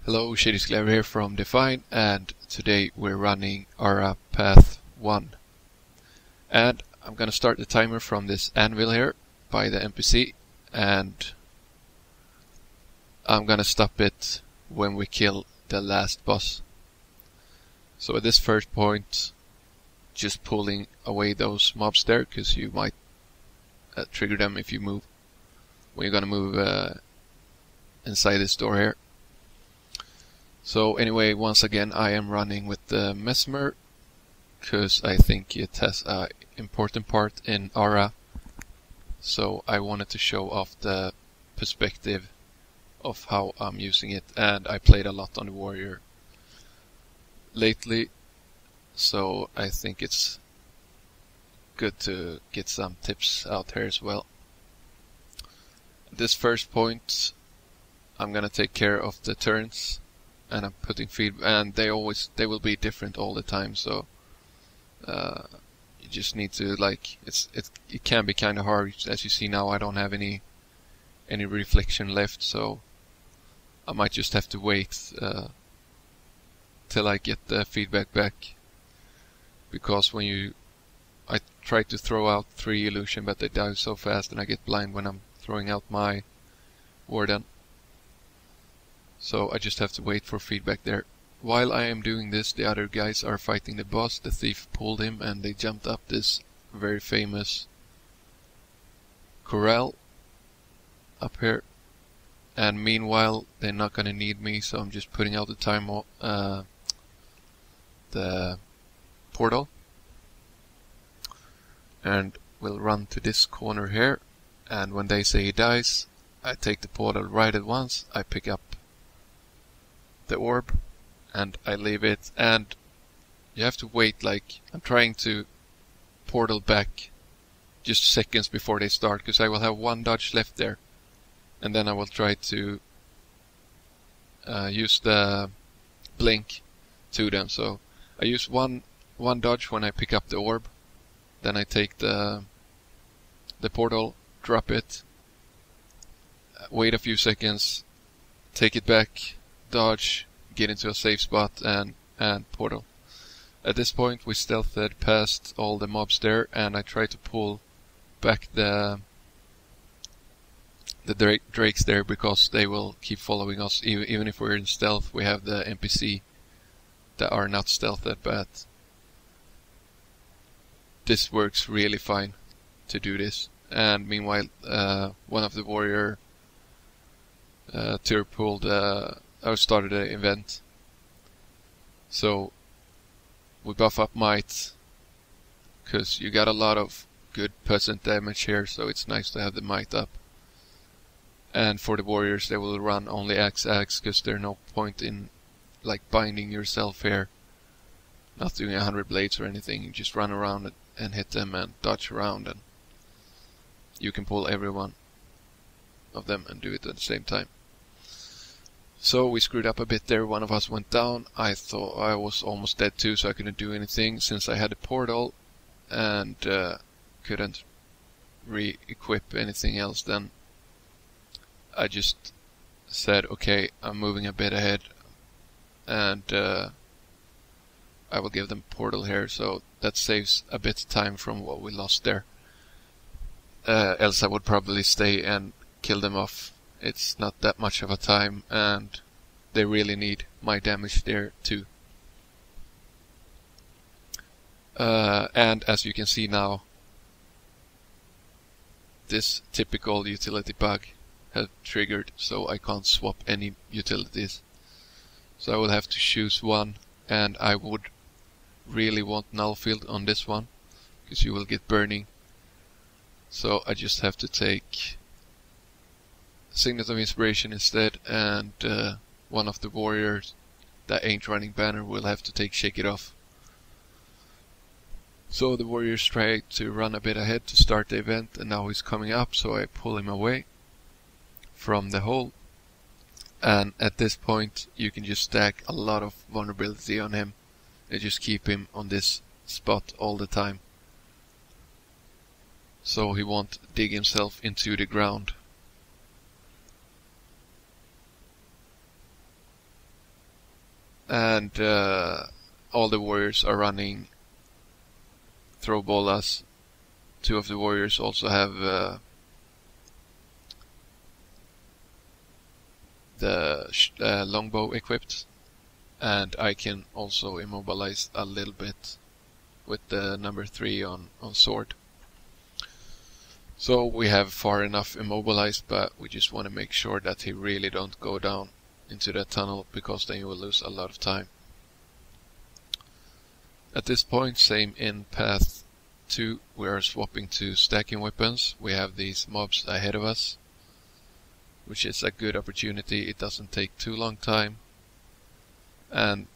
Hello, Tyr Shrieker here from Define, and today we're running Arah Path 1. And I'm gonna start the timer from this anvil here by the NPC, and I'm gonna stop it when we kill the last boss. So at this first point, just pulling away those mobs there, because you might trigger them if you move. When you're gonna move inside this door here. So anyway, once again I am running with the Mesmer, because I think it has an important part in Arah. So I wanted to show off the perspective of how I'm using it, and I played a lot on the warrior lately, so I think it's good to get some tips out here as well. At this first point I'm gonna take care of the turns, and I'm putting feed, and they will be different all the time, so you just need to it can be kind of hard. As you see now, I don't have any reflection left, so I might just have to wait till I get the feedback back, because I try to throw out 3 illusion, but they die so fast and I get blind when I'm throwing out my warden. So I just have to wait for feedback there. While I am doing this, the other guys are fighting the boss. The thief pulled him and they jumped up this very famous corral up here. And meanwhile, they're not gonna need me, so I'm just putting out the portal. And we'll run to this corner here. And when they say he dies, I take the portal right at once. I pick up the orb and I leave it, and you have to wait. I'm trying to portal back just seconds before they start, because I will have 1 dodge left there, and then I will try to use the blink to them. So I use one dodge when I pick up the orb, then I take the portal, drop it, wait a few seconds, take it back, dodge, get into a safe spot, and portal. At this point we stealthed past all the mobs there, and I try to pull back the drakes there, because they will keep following us. Even if we're in stealth, we have the NPC that are not stealthed, but this works really fine to do this. And meanwhile, one of the warrior Tyr pulled started an event, so we buff up might, because you got a lot of good percent damage here, so it's nice to have the might up. And for the warriors, they will run only axe, because there's no point in binding yourself here, not doing 100 blades or anything. You just run around and hit them and dodge around, and you can pull every one of them and do it at the same time. So we screwed up a bit there. One of us went down. I thought I was almost dead too, so I couldn't do anything since I had a portal and couldn't re-equip anything else. Then I just said, okay, I'm moving a bit ahead, and I will give them portal here, so that saves a bit of time from what we lost there. Else I would probably stay and kill them off. It's not that much of a time, and they really need my damage there too. And as you can see now, this typical utility bug has triggered, so I can't swap any utilities. So I will have to choose one, and I would really want null field on this one, because you will get burning. So I just have to take Signet of Inspiration instead, and one of the warriors that ain't running banner will have to take Shake It Off. So the warriors try to run a bit ahead to start the event, and now he's coming up, so I pull him away from the hole. And at this point you can just stack a lot of vulnerability on him and just keep him on this spot all the time, so he won't dig himself into the ground. and all the warriors are running throw bolas. Two of the warriors also have the longbow equipped, and I can also immobilize a little bit with the number 3 on sword. So we have far enough immobilized, but we just want to make sure that he really don't go down into that tunnel, because then you will lose a lot of time. At this point, same in path 2, we are swapping to stacking weapons. We have these mobs ahead of us, which is a good opportunity. It doesn't take too long time, and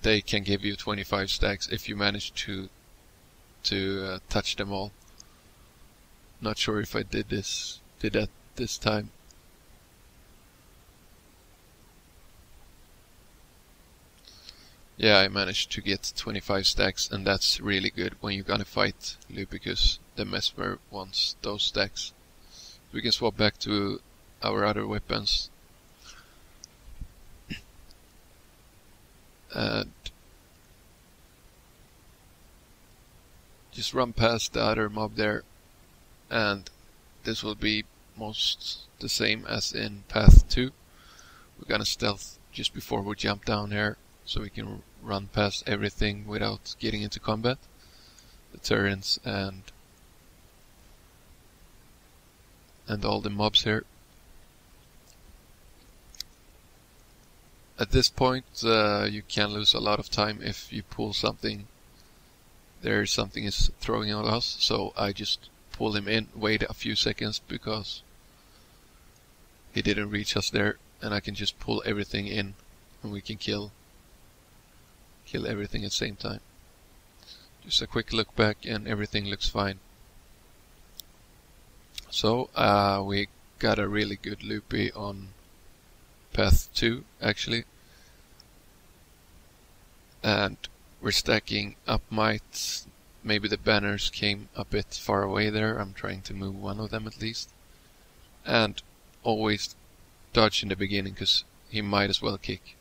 they can give you 25 stacks if you manage to touch them all. Not sure if I did that this time. Yeah, I managed to get 25 stacks, and that's really good when you're gonna fight Lupicus. The Mesmer wants those stacks. We can swap back to our other weapons. And just run past the other mob there, and this will be most the same as in path 2. We're gonna stealth just before we jump down here, so we can run past everything without getting into combat. The turrets and all the mobs here. At this point, you can lose a lot of time if you pull something. There's something is throwing at us, so I just pull him in, wait a few seconds because he didn't reach us there, and I can just pull everything in, and we can kill everything at the same time. Just a quick look back, and everything looks fine. So we got a really good loopy on path 2 actually, and we're stacking up might. Maybe the banners came a bit far away there. I'm trying to move one of them at least, and always dodge in the beginning because he might as well kick.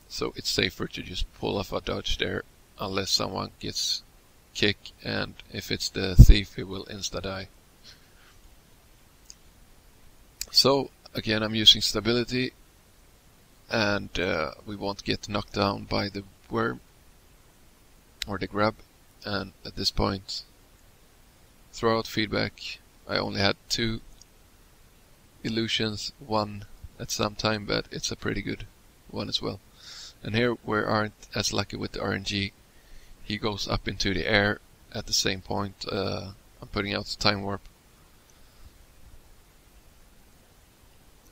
So it's safer to just pull off a dodge there unless someone gets kick, and if it's the thief, he will insta-die. So again, I'm using stability, and we won't get knocked down by the worm or the grab. And at this point, throw out feedback. I only had 2 illusions, 1 at some time, but it's a pretty good one as well. And here we aren't as lucky with the RNG. He goes up into the air at the same point. I'm putting out the time warp,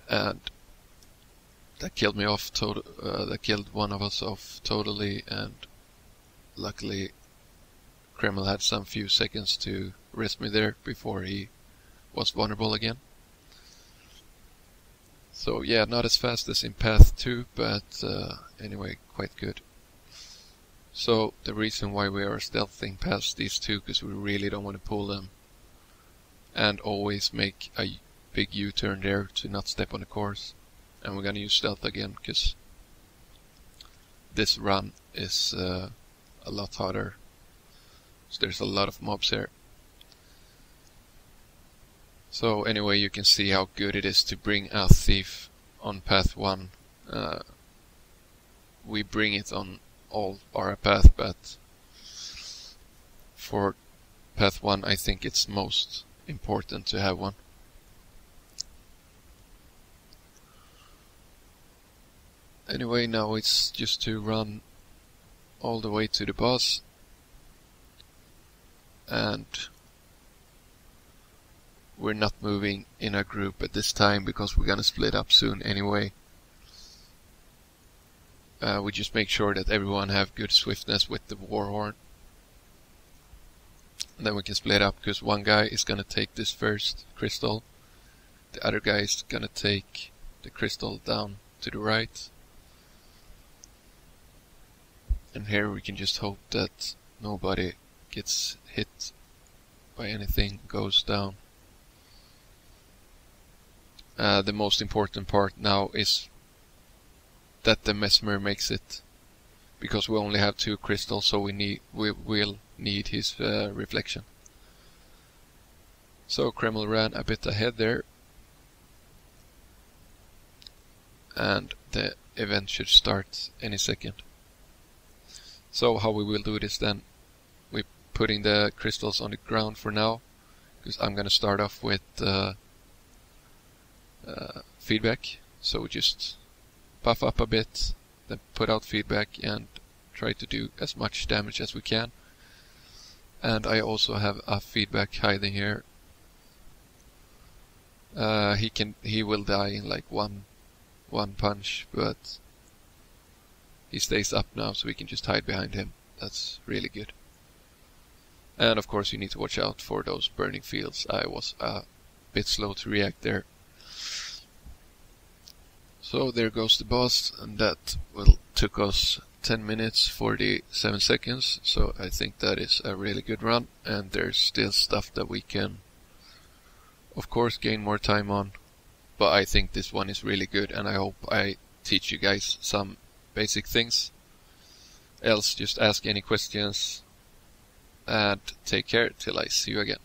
and that killed me off. That killed one of us off totally, and luckily Kreml had some few seconds to rest me there before he was vulnerable again. So yeah, not as fast as in path 2, but anyway, quite good. So the reason why we are stealthing past these 2, because we really don't want to pull them, and always make a big U-turn there to not step on the course. And we're gonna use stealth again because this run is a lot harder. So there's a lot of mobs here. So anyway, you can see how good it is to bring a thief on path 1. We bring it on all Arah path, but for path 1 I think it's most important to have one. Anyway, now it's just to run all the way to the boss, and we're not moving in a group at this time because we're gonna split up soon anyway. We just make sure that everyone have good swiftness with the war horn. And then we can split up because one guy is gonna take this first crystal. The other guy is gonna take the crystal down to the right. And here we can just hope that nobody gets hit by anything, goes down. The most important part now is that the Mesmer makes it, because we only have 2 crystals, so we will need his reflection. So Kreml ran a bit ahead there, and the event should start any second. So how we will do this then, we're putting the crystals on the ground for now, because I'm going to start off with feedback. So we just buff up a bit, then put out feedback and try to do as much damage as we can. And I also have a feedback hiding here. He will die in like one punch, but he stays up now, so we can just hide behind him. That's really good. And of course you need to watch out for those burning fields. I was a bit slow to react there. So there goes the boss, and that took us 10 minutes 47 seconds, so I think that is a really good run, and there's still stuff that we can of course gain more time on, but I think this one is really good, and I hope I teach you guys some basic things. Else just ask any questions, and take care till I see you again.